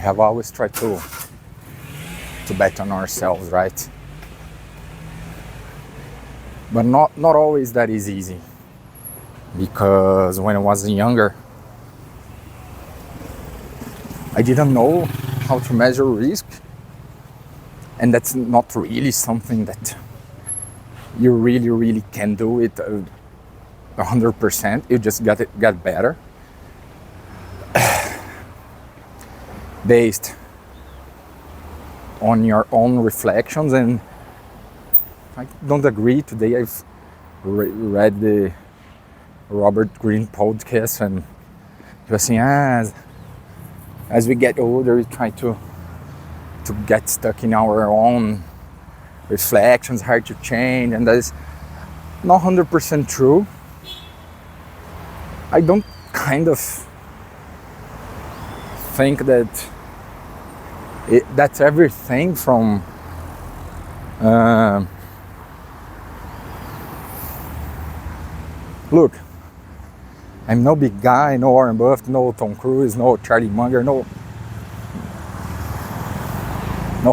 have always tried to bet on ourselves, right? But not always that is easy, because when I was younger, I didn't know how to measure risk, and that's not really something that you really can do it 100%. You just get better based on your own reflections. And I don't agree. Today I've read the Robert Greene podcast, and he was saying, as we get older, we try to get stuck in our own reflections, hard to change, and that is not 100% true. I don't kind of think that that's everything from look, I'm no big guy, no Warren Buffett, no Tom Cruise, no Charlie Munger, no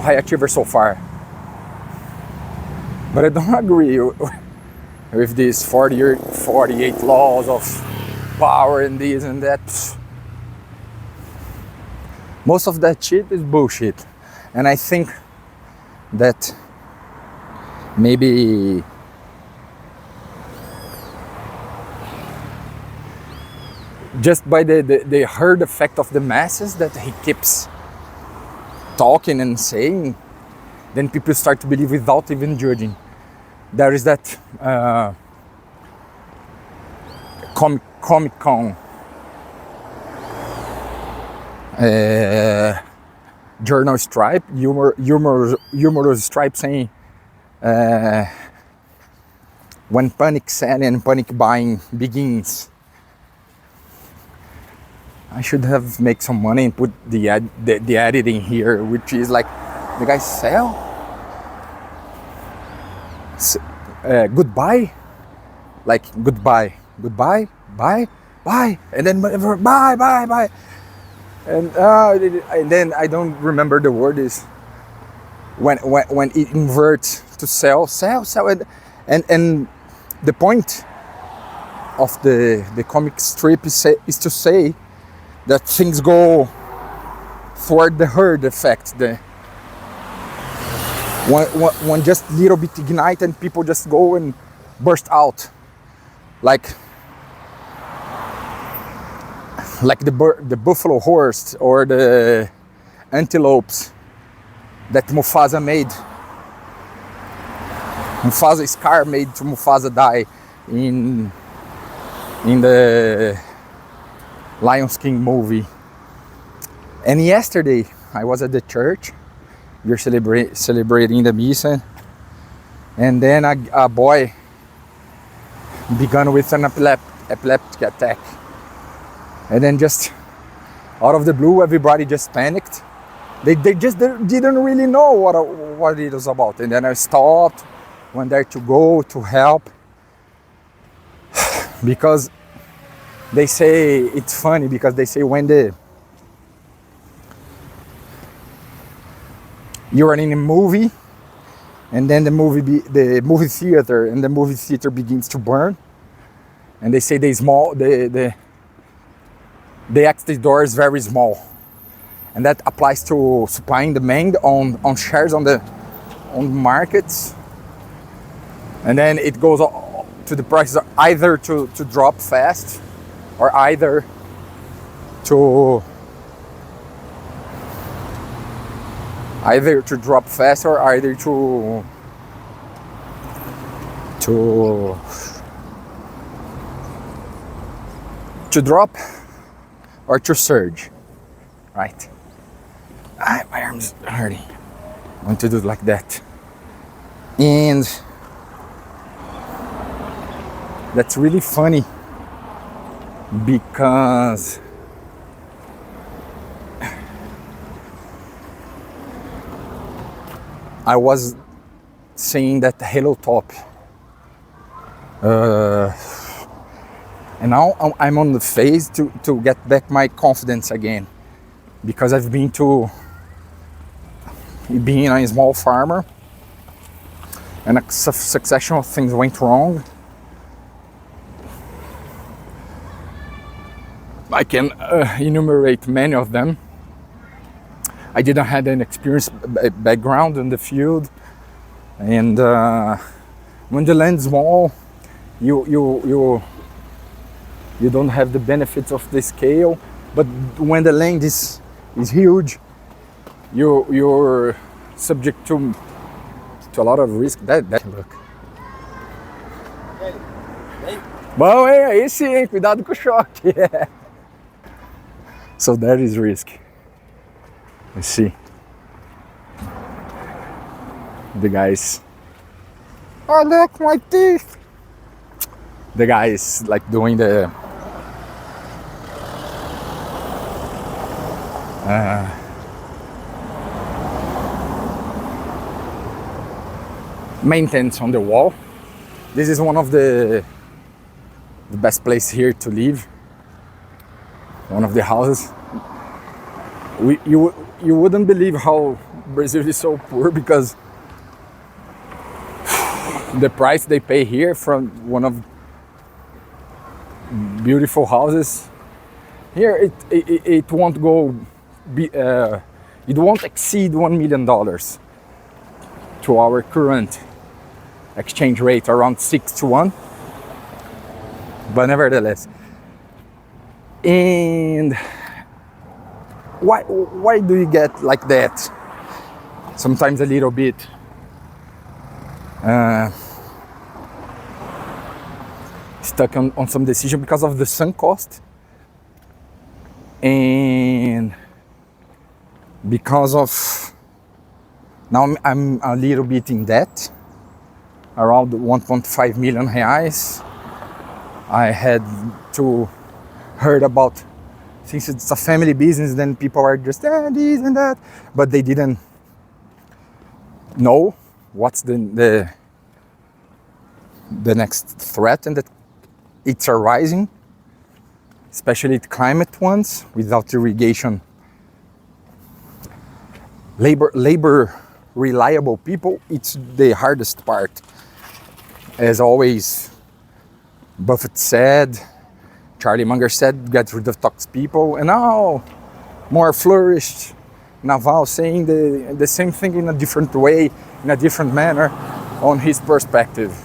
high achiever so far. But I don't agree with these 48 laws of power and this and that. Most of that shit is bullshit. And I think that maybe just by the herd effect of the masses that he keeps talking and saying, then people start to believe without even judging. There is that Comic-Con journal stripe, humorous stripe saying when panic selling and panic buying begins. I should have make some money and put the editing here, which is like the guys sell goodbye, like goodbye, bye, and then bye, and then I don't remember the word is when it inverts to sell, and the point of the comic strip is to say that things go toward the herd effect, one just little bit ignite and people just go and burst out, like the buffalo horse or the antelopes that Mufasa made. Mufasa's scar made to Mufasa die in the Lion King movie. And yesterday I was at the church. We were celebrating the Misa, and then a boy began with an epileptic attack, and then just out of the blue everybody just panicked. They just didn't really know what it was about, and then I stopped, went there to go to help, because they say, it's funny because they say when you are in a movie, and then the movie theater and the movie theater begins to burn, and they say the exit door is very small, and that applies to supply and demand on shares on the markets, and then it goes to the prices either to drop fast or either to drop fast or either to drop or to surge, right? My arm's hurting. I want to do it like that. And that's really funny because I was saying that Halo Top, and now I'm on the phase to get back my confidence again, because I've been to being a small farmer, and a succession of things went wrong. I can enumerate many of them. I didn't have an experience background in the field, and when the land's small, you don't have the benefits of the scale. But when the land is huge, you're subject to a lot of risk. That look. Bom, hein? Aí sim, cuidado com o choque. So that is risk. Let's see. The guys. Oh, look, my teeth. The guy is like doing the maintenance on the wall. This is one of the best place here to live. One of the houses. You wouldn't believe how Brazil is so poor, because the price they pay here from one of beautiful houses here, it won't go it won't exceed $1 million to our current exchange rate, around 6 to 1, but nevertheless. And why do you get like that? Sometimes a little bit stuck on some decision because of the sunk cost, and because of now I'm a little bit in debt, around 1.5 million reais. I had to heard about, since it's a family business, then people are just this and that, but they didn't know what's the next threat, and that it's arising, especially the climate ones. Without irrigation, labor reliable people, it's the hardest part. As always, Buffett said, Charlie Munger said, get rid of toxic people, and now more flourished Naval saying the same thing in a different way, in a different manner, on his perspective.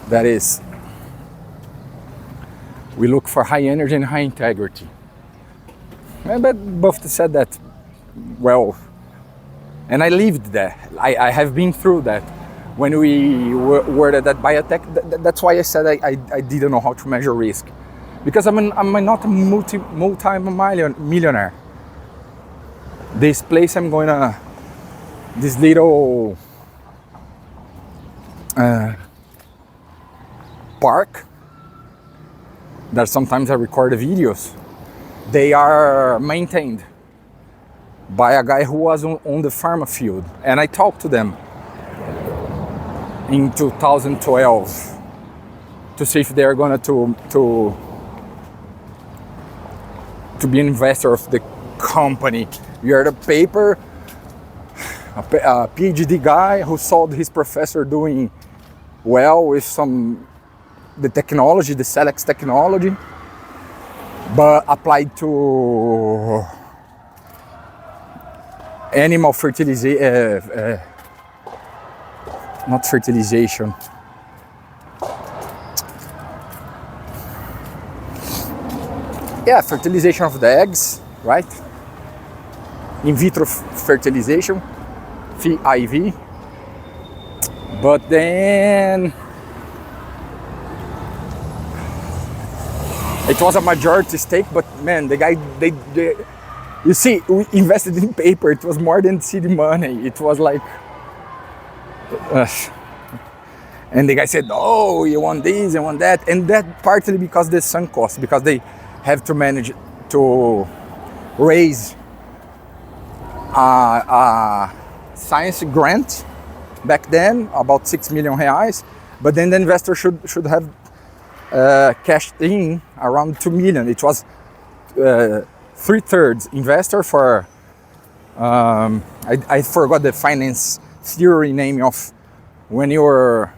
That is, we look for high energy and high integrity. But Buffett said that well, and I lived that. I have been through that. When we were at that biotech, that's why I said I didn't know how to measure risk. Because I'm not a multi-millionaire. This place I'm going to, this little park that sometimes I record the videos, they are maintained by a guy who was on the pharma field. And I talked to them in 2012 to see if they're going to be an investor of the company. We are the paper, a PhD guy who saw his professor doing well with the technology, the Selex technology, but applied to animal fertilization, not fertilization. Yeah, fertilization of the eggs, right? In vitro fertilization, FIV. But then it was a majority stake, but man, the guy, you see, we invested in paper. It was more than seed money. It was like, and the guy said, "Oh, you want this, you want that," and that partly because the sunk cost, because they have to manage to raise a science grant back then, about 6 million reais, but then the investor should have cashed in around 2 million. It was 3/3 investor for I forgot the finance theory name of when you're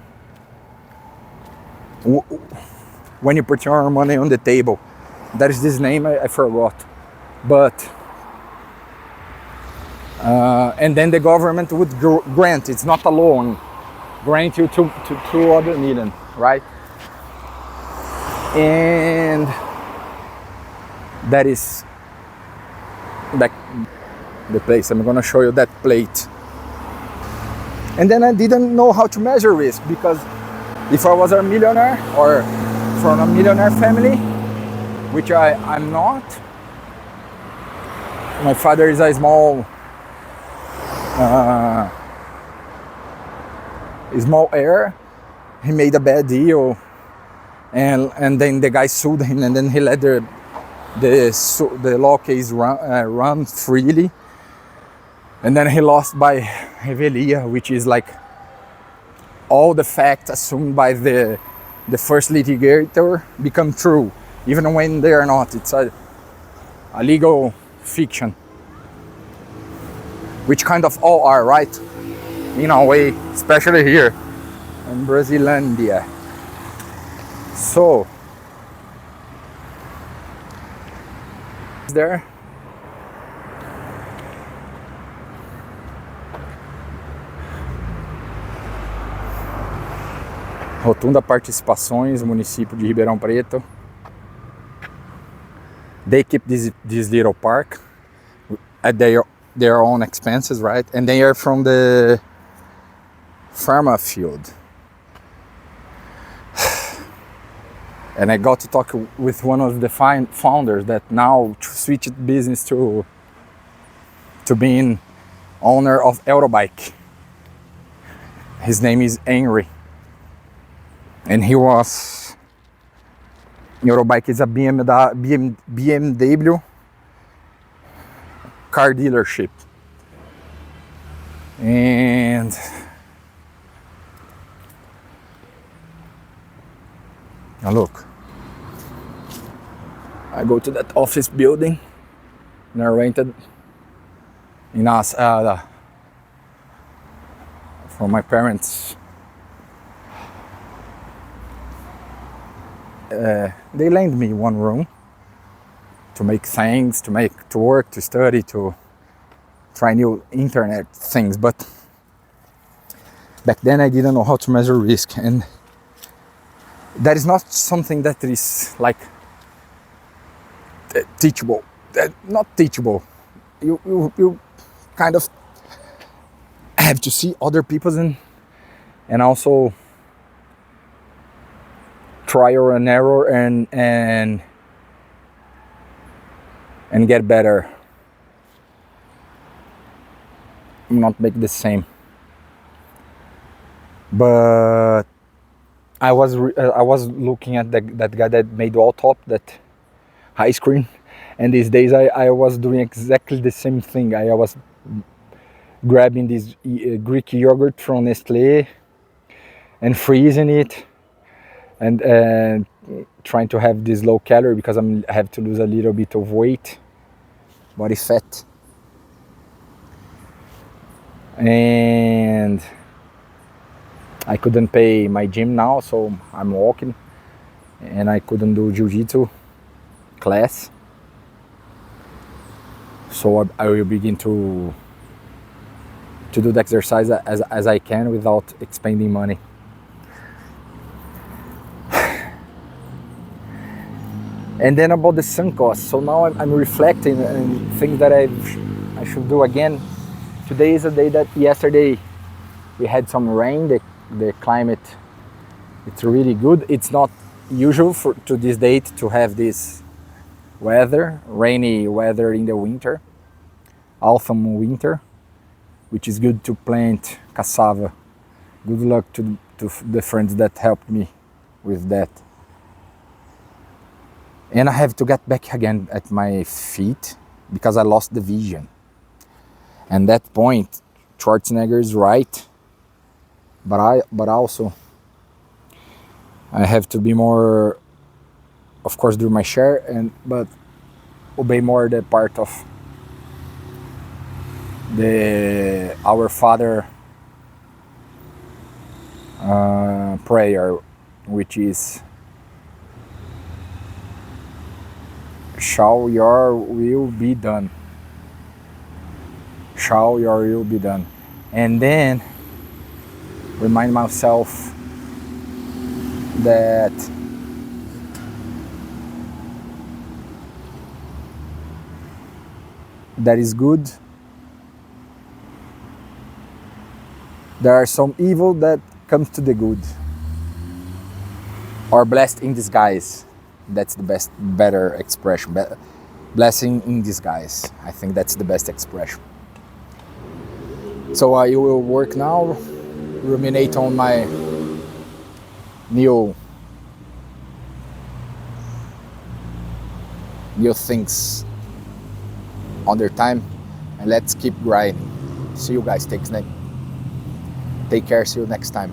when you put your money on the table. There is this name I forgot, but and then the government would grant. It's not a loan. Grant you to 2 million, right? And that is the place. I'm gonna show you that plate. And then I didn't know how to measure risk, because if I was a millionaire or from a millionaire family, which I'm not, my father is a small heir. He made a bad deal, and then the guy sued him, and then he let the law case run freely, and then he lost by revelia, which is like all the facts assumed by the first litigator become true, even when they are not. It's a legal fiction, which kind of all are, right? In a way, especially here in Brasilandia. So there. Rotunda Participações, município de Ribeirão Preto. They keep this little park at their own expenses, right? And they are from the pharma field. And I got to talk with one of the founders that now switched business to being owner of Eurobike. His name is Henry. And he was... Eurobike is a BMW car dealership. And now look, I go to that office building and I rented in from my parents. They lent me one room to make things, to work, to study, to try new internet things. But back then I didn't know how to measure risk, and that is not something that is like teachable. Not teachable. You kind of have to see other people's and also trial and error and get better. Not make the same. But I was looking at that guy that made Alltop, that ice cream, and these days I was doing exactly the same thing. I was grabbing this Greek yogurt from Nestlé and freezing it, and trying to have this low calorie because I have to lose a little bit of weight, body fat. And I couldn't pay my gym now, so I'm walking, and I couldn't do jiu-jitsu class. So I will begin to do the exercise as I can without expending money. And then about the sunk costs. So now I'm reflecting and things that I should do again. Today is a day that yesterday we had some rain. The climate, it's really good. It's not usual to this date to have this weather, rainy weather in the winter, autumn winter, which is good to plant cassava. Good luck to the friends that helped me with that. And I have to get back again at my feet because I lost the vision. And that point, Schwarzenegger is right, but also I have to be more, of course, do my share, but obey more the part of the Our Father prayer, which is, shall your will be done. Shall your will be done. And then remind myself that that is good. There are some evil that comes to the good, or blessed in disguise. That's the better expression. Blessing in disguise. I think that's the best expression. So I will work now, ruminate on my new things on their time, and let's keep grinding. See you guys. Take care. See you next time.